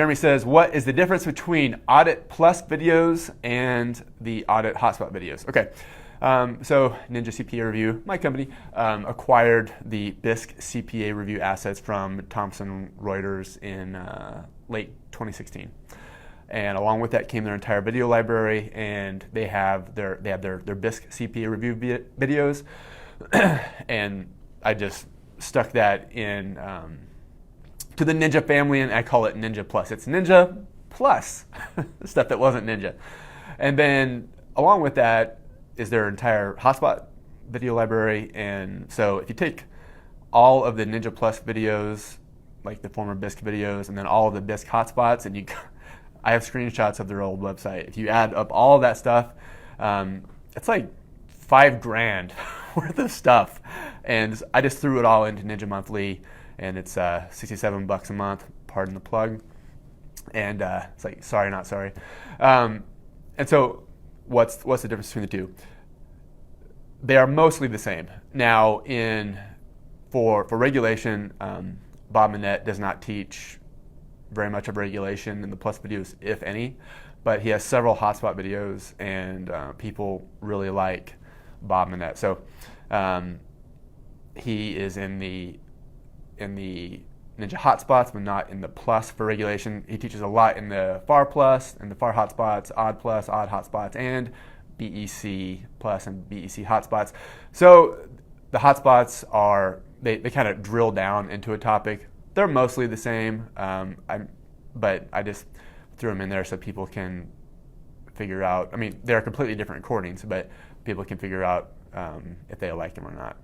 Jeremy says, what is the difference between Audit Plus videos and the Audit Hotspot videos? Okay, so Ninja CPA Review, my company, acquired the Bisk CPA Review assets from Thomson Reuters in late 2016. And along with that came their entire video library, and they have their Bisk CPA Review videos, and I just stuck that in to the Ninja family, and I call it Ninja Plus. It's Ninja Plus, stuff that wasn't Ninja. And then along with that is their entire Hotspot video library, and so if you take all of the Ninja Plus videos, like the former Bisk videos, and then all of the Bisk hotspots, and I have screenshots of their old website. If you add up all of that stuff, it's like $5,000 worth of stuff. And I just threw it all into Ninja Monthly, and it's $67 a month, pardon the plug. And it's like, sorry, not sorry. And so what's the difference between the two? They are mostly the same. Now, for regulation, Bob Manette does not teach very much of regulation in the Plus videos, if any, but he has several hotspot videos, and people really like Bob Manette. So he is in the Ninja hotspots, but not in the Plus for regulation. He teaches a lot in the FAR Plus and the FAR hotspots, Odd Plus, Odd hotspots, and BEC Plus and BEC hotspots. So the hotspots are they kind of drill down into a topic. They're mostly the same, but I just threw them in there so people can figure out. I mean, they're completely different recordings, but people can figure out if they like them or not.